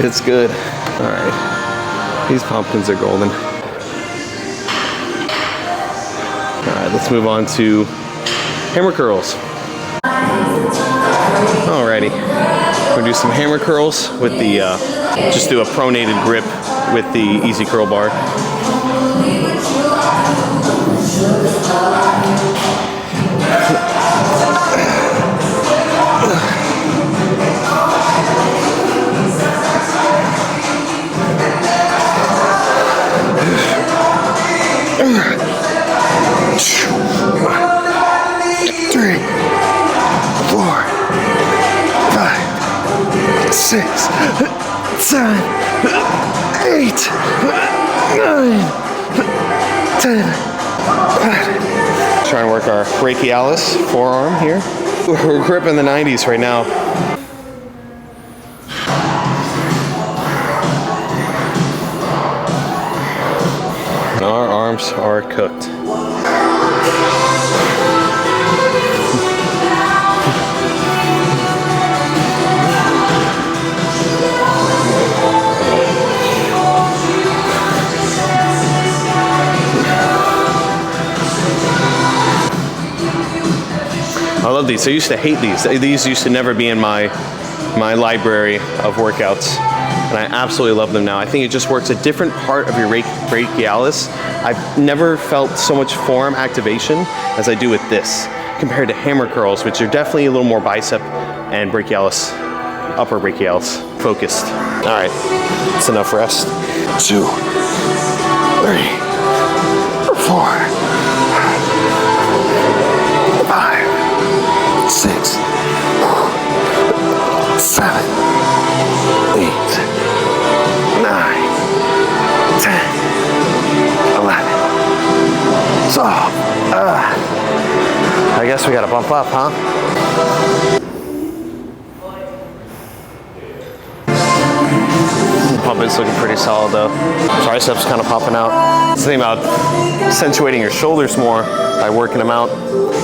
It's good. All right, these pumpkins are golden. All right, let's move on to hammer curls. Alrighty, we're gonna do some hammer curls with the, just do a pronated grip with the easy curl bar. Six, 7, 8, 9, 10. Trying to work our brachialis forearm here. We're gripping the 90s right now. Our arms are cooked. I love these. I used to hate these. These used to never be in my library of workouts, and I absolutely love them now. I think it just works a different part of your brachialis. I've never felt so much forearm activation as I do with this, compared to hammer curls, which are definitely a little more bicep and brachialis, upper brachialis focused. All right, that's enough rest. 2, 3, 4, 5, 6, 7, 8, 9, 10, 11. So, I guess we gotta bump up, huh? The pump is looking pretty solid though. Triceps kind of popping out. It's the thing about accentuating your shoulders more by working them out,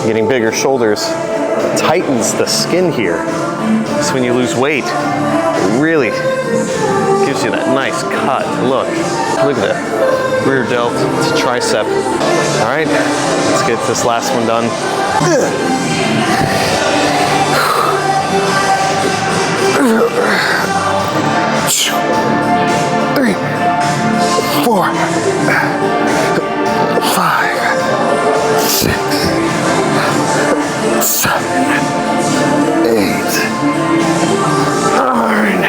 getting bigger shoulders. Tightens the skin here. So when you lose weight, it really gives you that nice cut. Look at that rear delt. It's a tricep. All right, let's get this last one done. 3, 4, 5, 6, 7, 8, 9,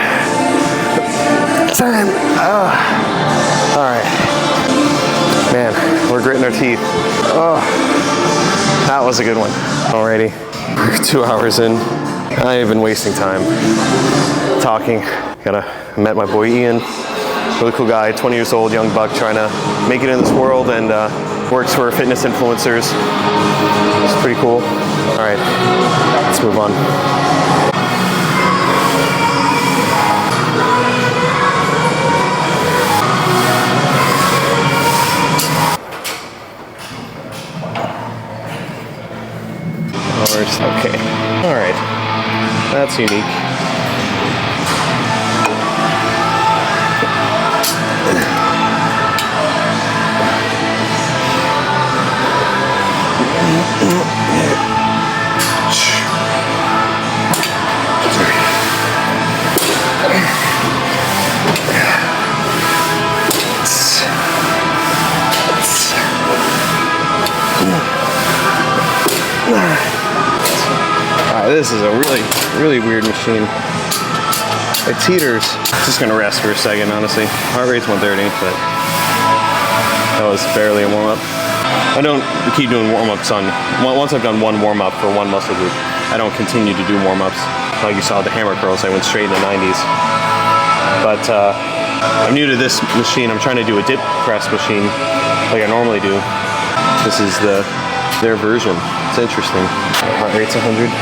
10. All right. Man, we're gritting our teeth. Oh, that was a good one. Alrighty, we're 2 hours in. I ain't been wasting time talking. I met my boy Ian, really cool guy, 20 years old, young buck, trying to make it in this world, and works for fitness influencers. It's pretty cool. All right, let's move on. Okay, all right, that's unique. This is a really weird machine. It teeters. Just gonna rest for a second, honestly. Heart rate's 130, but that was barely a warm-up. I don't keep doing warm-ups on, once I've done one warm-up for one muscle group, I don't continue to do warm-ups. Like you saw the hammer curls, I went straight in the 90s. But I'm new to this machine. I'm trying to do a dip press machine like I normally do. This is their version. It's interesting. Heart rate's 100.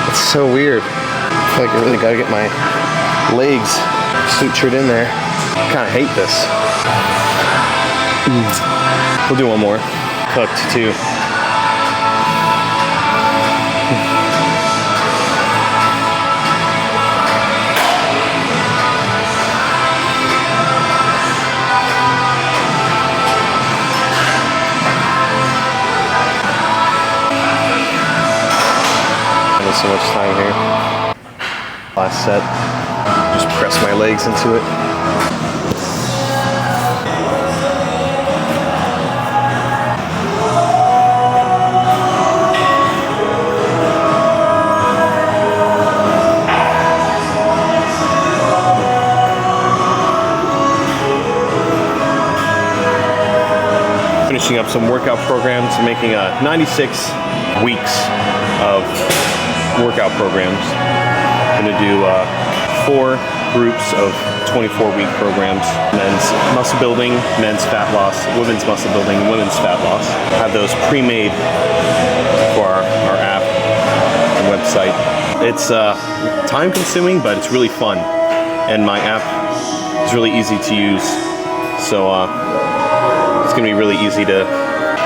It's so weird. I feel like I really gotta get my legs sutured in there. I kind of hate this. We'll do one more. Cooked too. So much time here. Last set, just press my legs into it. Finishing up some workout programs, making 96 weeks of workout programs. I'm going to do 4 groups of 24-week programs. Men's muscle building, men's fat loss, women's muscle building, women's fat loss. I have those pre-made for our app and website. It's time consuming, but it's really fun. And my app is really easy to use. So it's going to be really easy to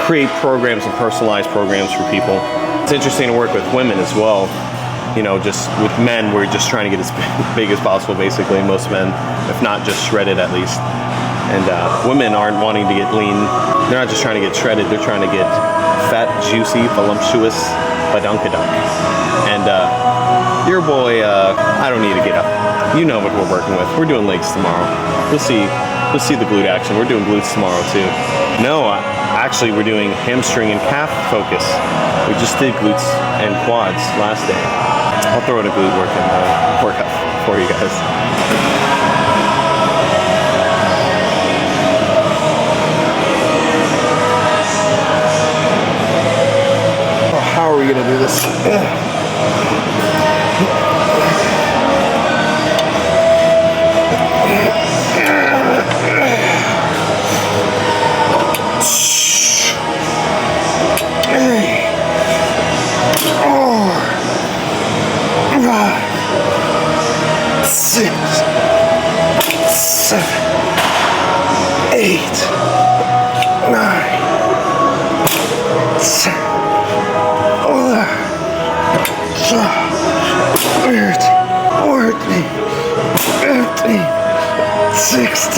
create programs and personalized programs for people. It's interesting to work with women as well. You know, just with men, we're just trying to get as big as possible, basically. Most men, if not just shredded at least. And women aren't wanting to get lean. They're not just trying to get shredded, they're trying to get fat, juicy, voluptuous, badunkadunk. And your boy, I don't need to get up. You know what we're working with. We're doing legs tomorrow. We'll see the glute action. We're doing glutes tomorrow too. No, actually we're doing hamstring and calf focus. We just did glutes and quads last day. I'll throw in a glute workout for you guys. Oh, how are we gonna do this? Six.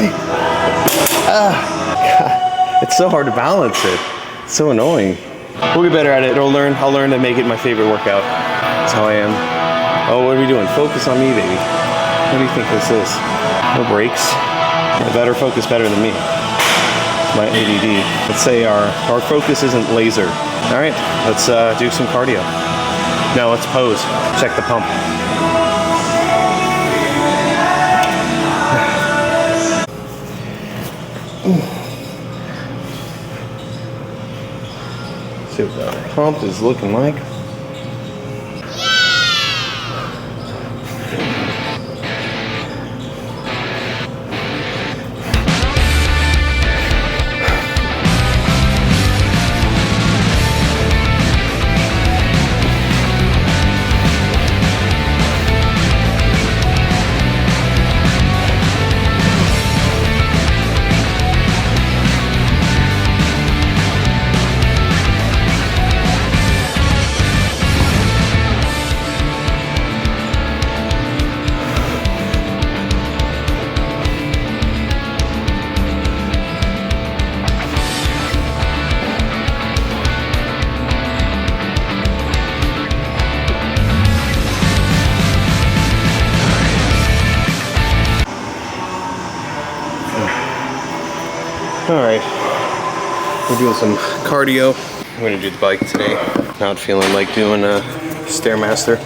God. It's so hard to balance it. It's so annoying. We'll get better at it. I'll learn to make it my favorite workout. That's how I am. Oh, what are we doing? Focus on me, baby. What do you think this is? No breaks. I better focus better than me. My ADD. Let's say our focus isn't laser. All right, let's do some cardio. No, let's pose. Check the pump. See what the pump is looking like. All right, we're doing some cardio. I'm gonna do the bike today. Not feeling like doing a Stairmaster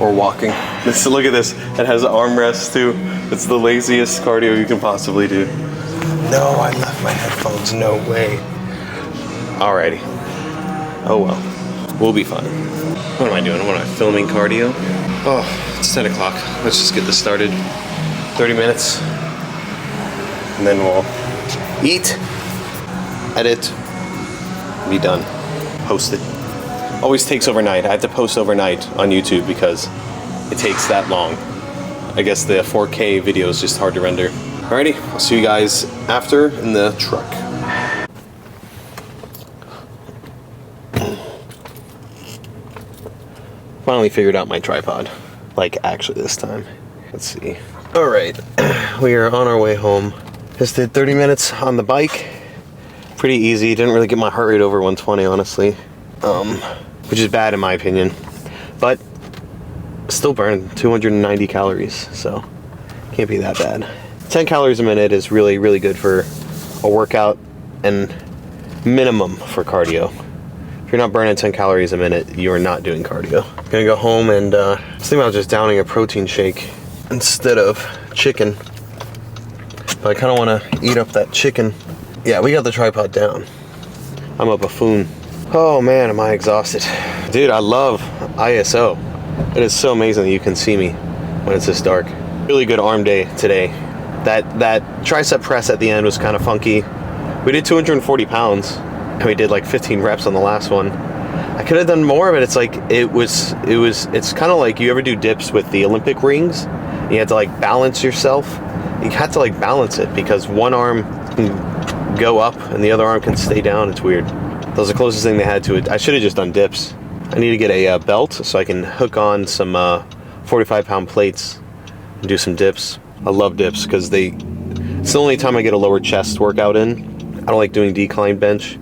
or walking. Look at this, it has armrests too. It's the laziest cardio you can possibly do. No, I left my headphones, no way. Alrighty, oh well, we'll be fine. What am I doing? What am I filming cardio? Oh, it's 10 o'clock. Let's just get this started. 30 minutes, and then we'll eat, edit, be done, post it. Always takes overnight. I have to post overnight on YouTube because it takes that long. I guess the 4K video is just hard to render. Alrighty, I'll see you guys after in the truck. Finally figured out my tripod. Like actually this time. Let's see. Alright, we are on our way home. Just did 30 minutes on the bike. Pretty easy. Didn't really get my heart rate over 120, honestly. Which is bad in my opinion. But still burned 290 calories, so can't be that bad. 10 calories a minute is really, really good for a workout and minimum for cardio. If you're not burning 10 calories a minute, you are not doing cardio. I'm gonna go home and I was thinking about just downing a protein shake instead of chicken. But I kind of want to eat up that chicken. Yeah, we got the tripod down. I'm a buffoon. Oh man, am I exhausted. Dude, I love ISO. It is so amazing that you can see me when it's this dark. Really good arm day today. That tricep press at the end was kind of funky. We did 240 pounds and we did like 15 reps on the last one. I could have done more, but it's like, it's kind of like you ever do dips with the Olympic rings? You had to like balance yourself. You had to like balance it because one arm can go up and the other arm can stay down. It's weird. That was the closest thing they had to it. I should have just done dips. I need to get a belt so I can hook on some 45-pound plates and do some dips. I love dips because it's the only time I get a lower chest workout in. I don't like doing decline bench.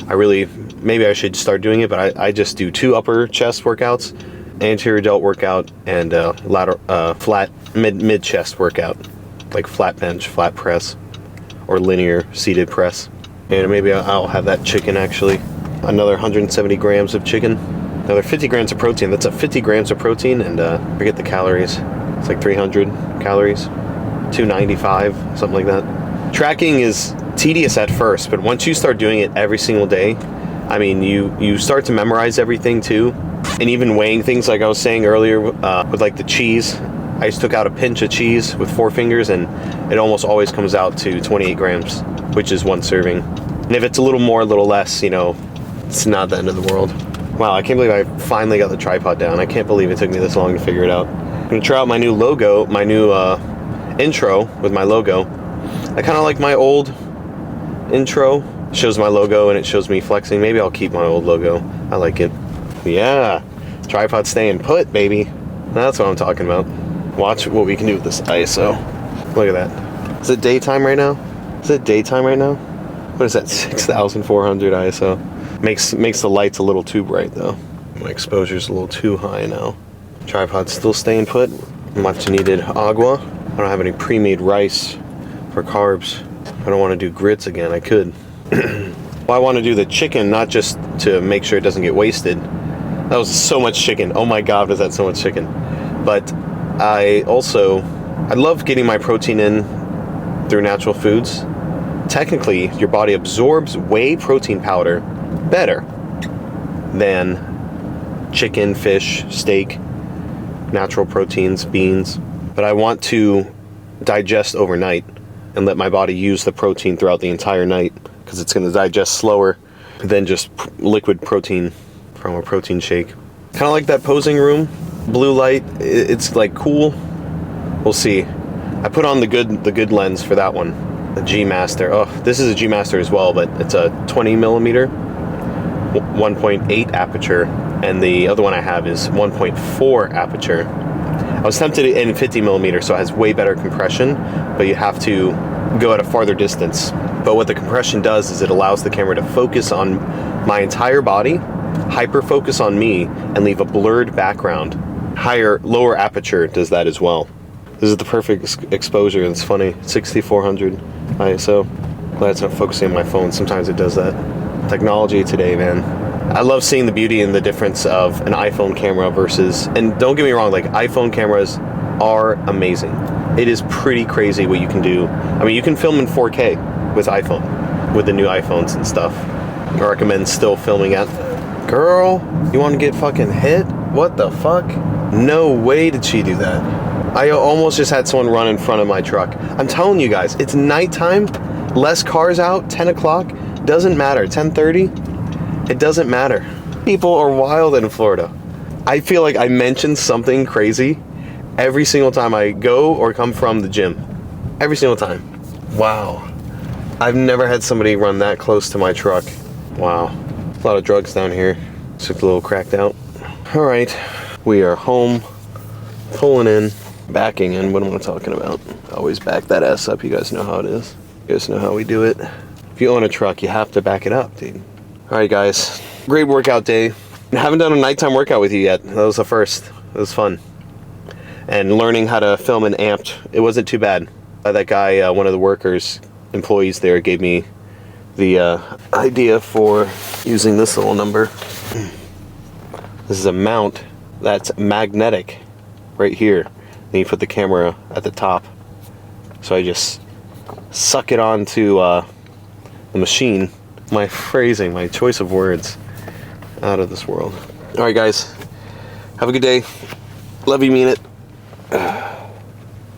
Maybe I should start doing it, but I just do 2 upper chest workouts, anterior delt workout, and flat mid chest workout. Like flat bench, flat press, or linear seated press. And maybe I'll have that chicken actually. Another 170 grams of chicken. Another 50 grams of protein. That's 50 grams of protein, and forget the calories. It's like 300 calories, 295, something like that. Tracking is tedious at first, but once you start doing it every single day, I mean, you start to memorize everything too. And even weighing things, like I was saying earlier, with like the cheese. I just took out a pinch of cheese with 4 fingers and it almost always comes out to 28 grams, which is 1 serving. And if it's a little more, a little less, you know, it's not the end of the world. Wow, I can't believe I finally got the tripod down. I can't believe it took me this long to figure it out. I'm gonna try out my new logo, my new intro with my logo. I kind of like my old intro. It shows my logo and it shows me flexing. Maybe I'll keep my old logo. I like it. Yeah, tripod staying put, baby. That's what I'm talking about. Watch what we can do with this ISO. Look at that. Is it daytime right now? Is it daytime right now? What is that, 6,400 ISO? Makes the lights a little too bright though. My exposure's a little too high now. Tripod's still staying put. Much needed agua. I don't have any pre-made rice for carbs. I don't want to do grits again. I could. Well, I want to do the chicken, not just to make sure it doesn't get wasted. That was so much chicken. Oh my God, was that so much chicken? But I love getting my protein in through natural foods. Technically, your body absorbs whey protein powder better than chicken, fish, steak, natural proteins, beans. But I want to digest overnight and let my body use the protein throughout the entire night, because it's going to digest slower than just liquid protein from a protein shake. Kind of like that posing room, blue light. It's like cool. We'll see. I put on the good lens for that one, the G Master. Oh, this is a G Master as well, but it's a 20 millimeter, 1.8 aperture, and the other one I have is 1.4 aperture. I was tempted in 50 millimeter, so it has way better compression, but you have to go at a farther distance. But what the compression does is it allows the camera to focus on my entire body, hyper focus on me, and leave a blurred background. Lower aperture does that as well. This is the perfect exposure. It's funny, 6,400 ISO. Glad it's not focusing on my phone. Sometimes it does that. Technology today, man. I love seeing the beauty and the difference of an iPhone camera versus, and don't get me wrong, like iPhone cameras are amazing. It is pretty crazy what you can do. I mean, you can film in 4K with iPhone, with the new iPhones and stuff. I recommend still filming at. Girl, you want to get fucking hit? What the fuck? No way did she do that. I almost just had someone run in front of my truck. I'm telling you guys, it's nighttime, less cars out, 10 o'clock, doesn't matter, 10:30. It doesn't matter. People are wild in Florida. I feel like I mention something crazy every single time I go or come from the gym. Every single time. Wow. I've never had somebody run that close to my truck. Wow. A lot of drugs down here. It's a little cracked out. All right. We are home. Pulling in. Backing in. What am I talking about? Always back that ass up. You guys know how it is. You guys know how we do it. If you own a truck, you have to back it up, dude. All right, guys, great workout day. I haven't done a nighttime workout with you yet. That was the first. It was fun. And learning how to film an amped, it wasn't too bad. That guy, one of the employees there, gave me the idea for using this little number. This is a mount that's magnetic right here. Then you put the camera at the top. So I just suck it onto the machine. My phrasing, my choice of words, out of this world. All right, guys, have a good day. Love you, mean it.